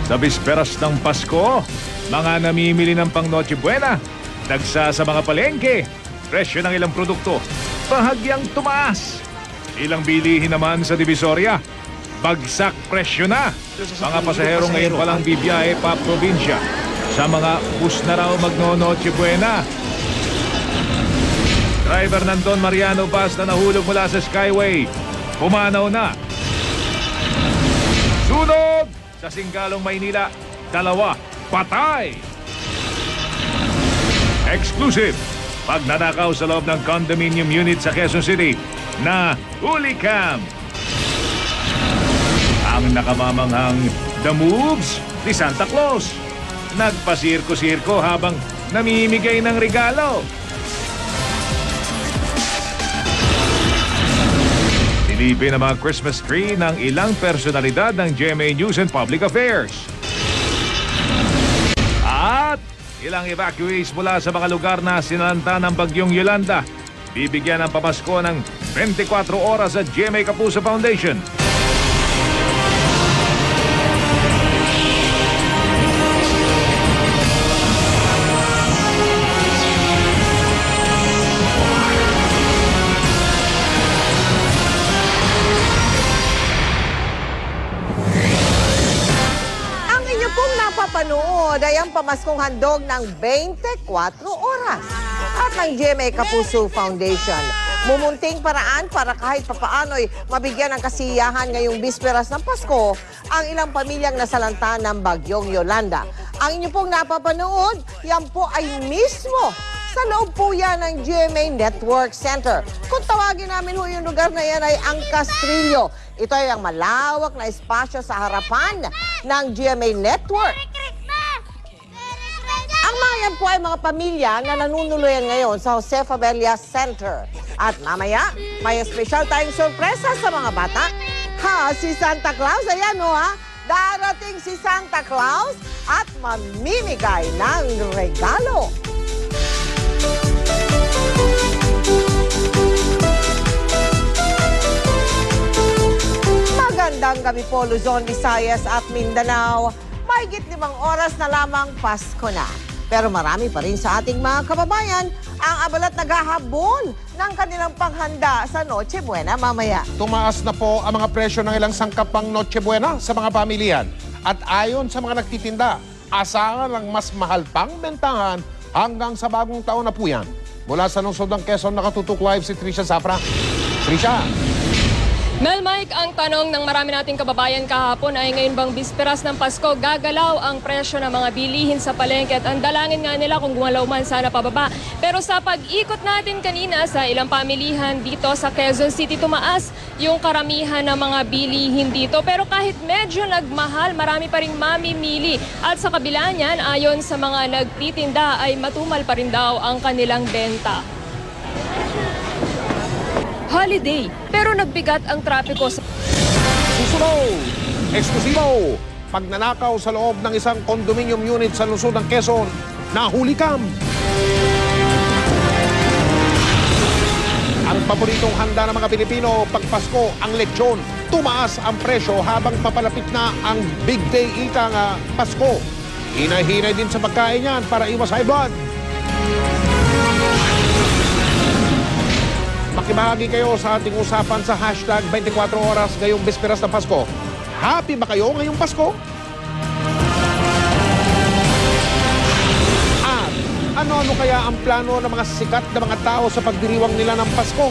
Sa bisperas ng Pasko, mga namimili ng pang Noche Buena, dagsa sa mga palengke, presyo ng ilang produkto, bahagyang tumaas. Ilang bilihin naman sa Divisoria, bagsak presyo na. Mga pasahero ngayon palang bibiyahe pa probinsya. Sa mga bus na raw magno-Noche Buena. Driver ng Don Mariano bus na nahulog mula sa Skyway, pumanaw na. Sunod! Sa Singgalong, Maynila, 2 patay. Exclusive, pagnanakaw sa loob ng condominium unit sa Quezon City na huli cam. Ang nakamamanghang The Moves ni Santa Claus. Nagpasirko-sirko habang namimigay ng regalo. Silipin ang mga Christmas tree ng ilang personalidad ng GMA News and Public Affairs. At ilang evacuees mula sa mga lugar na sinalanta ng bagyong Yolanda. Bibigyan ng pamasko ng 24 oras sa GMA Kapuso Foundation. Napapanood ay ang pamaskong handog ng 24 oras at ng GMA Kapuso Foundation. Mumunting paraan para kahit papaano'y mabigyan ng kasiyahan ngayong bisperas ng Pasko ang ilang pamilyang nasalanta ng bagyong Yolanda. Ang inyo pong napapanood, yan po ay mismo sa loob po yan ng GMA Network Center. Kung tawagin namin ho yung lugar na yan ay ang Castrillo. Ito ay ang malawak na espasyo sa harapan ng GMA Network. Ang mga yan po ay mga pamilya na nanunuluyan ngayon sa Jose Fabella Center. At mamaya, may espesyal tayong sorpresa sa mga bata. Ha, si Santa Claus, ayan o ha. Darating si Santa Claus at mamimigay ng regalo. Magandang gabi po, Luzon, Visayas at Mindanao. Mahigit 5 oras na lamang Pasko na. Pero marami pa rin sa ating mga kababayan ang abalat naghahabol ng kanilang panghanda sa Noche Buena mamaya. Tumaas na po ang mga presyo ng ilang sangkap pang Noche Buena sa mga pamilyan. At ayon sa mga nagtitinda, asahan ang mas mahal pang bentahan hanggang sa bagong taon na po yan. Mula sa lungsod ng Quezon, nakatutok live si Trisha Zafra. Trisha! Mel Mike, ang tanong ng marami nating kababayan kahapon ay ngayon bang bisperas ng Pasko, gagalaw ang presyo ng mga bilihin sa palengke at ang dalangin nga nila kung gumalaw man sana pababa. Pero sa pag-ikot natin kanina sa ilang pamilihan dito sa Quezon City, tumaas yung karamihan ng mga bilihin dito. Pero kahit medyo nagmahal, marami pa rin mamimili. At sa kabila niyan, ayon sa mga nagtitinda ay matumal pa rin daw ang kanilang benta. Holiday, pero nagbigat ang trapiko sa... Susunod! Eksklusibo! Pagnanakaw sa loob ng isang condominium unit sa lungsod ng Quezon, nahuli cam! Ang paboritong handa ng mga Pilipino pag Pasko, ang lechon. Tumaas ang presyo habang papalapit na ang big day ika nga Pasko. Hinay-hinay din sa pagkain yan para iwas high blood. Makibahagi kayo sa ating usapan sa hashtag 24 oras ngayong bisperas ng Pasko. Happy ba kayo ngayong Pasko? At ano-ano kaya ang plano ng mga sikat na mga tao sa pagdiriwang nila ng Pasko?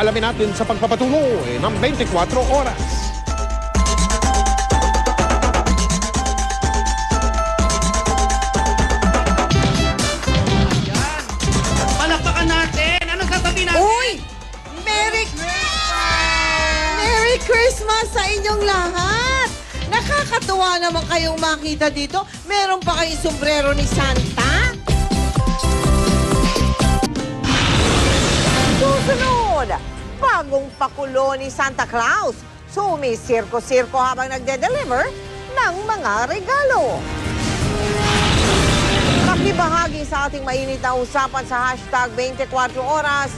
Alamin natin sa pagpapatuloy ng 24 oras. Palakpakan natin! Anong sasabihin natin? Uy! Merry Christmas sa inyong lahat! Nakakatuwa naman kayong makita dito. Meron pa kayong sombrero ni Santa? Susunod, bagong pakulo ni Santa Claus. Sumisirko-sirko habang nagde-deliver ng mga regalo. Makibahagi sa ating mainit na usapan sa hashtag 24 oras.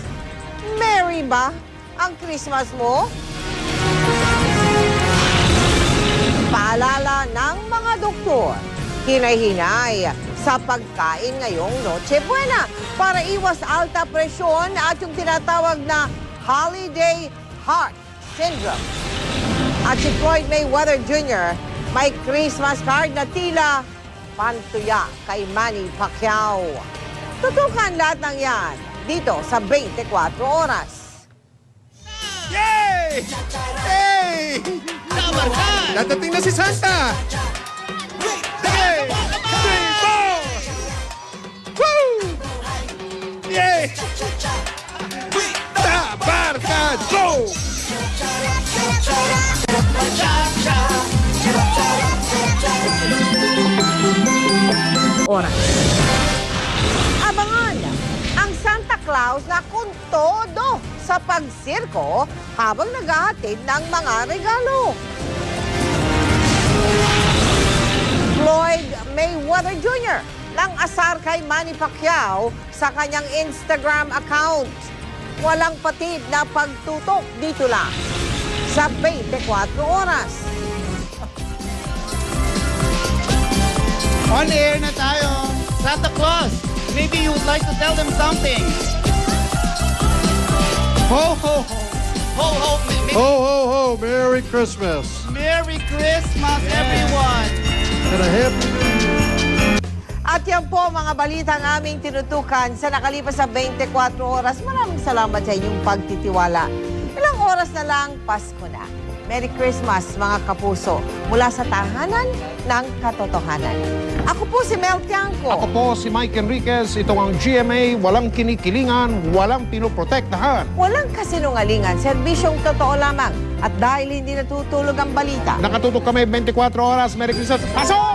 Merry ba ang Christmas mo? Paalala ng mga doktor. Hinay-hinay sa pagkain ngayong Noche Buena para iwas alta presyon at yung tinatawag na Holiday Heart Syndrome. At si Floyd Mayweather Jr. may Christmas card na tila pantuya kay Manny Pacquiao. Tutukan lahat ng yan dito sa 24 Oras. Yay! Hey! Kabarkan! Dadating na si Santa! Hey! 3, 4! Woo! Yay! Tabarkan! Go! Oras. Abangan ang Santa Claus na kung todo sa pagsirko habang naghahatid ng mga regalo. Floyd Mayweather Jr. nang asar kay Manny Pacquiao sa kanyang Instagram account. Walang patid na pagtutok dito lang sa 24 Oras. On air na tayo. Santa Claus, maybe you would like to tell them something. Ho, ho, ho! Ho, ho, maybe Ho, ho, ho! Merry Christmas! Merry Christmas, everyone! And a happy New Year! At yan po mga balita ang aming tinutukan sa nakalipas sa 24 oras. Maraming salamat sa inyong pagtitiwala. Ilang oras na lang, Pasko na. Merry Christmas mga kapuso mula sa tahanan ng katotohanan. Ako po si Mel Tiangco. Ako po si Mike Enriquez. Ito ang GMA, walang kinikilingan, walang pinoprotektahan. Walang kasinungalingan, serbisyong totoo lamang. At dahil hindi natutulog ang balita, Nakatutok kami 24 oras. Merry Christmas. Pasok!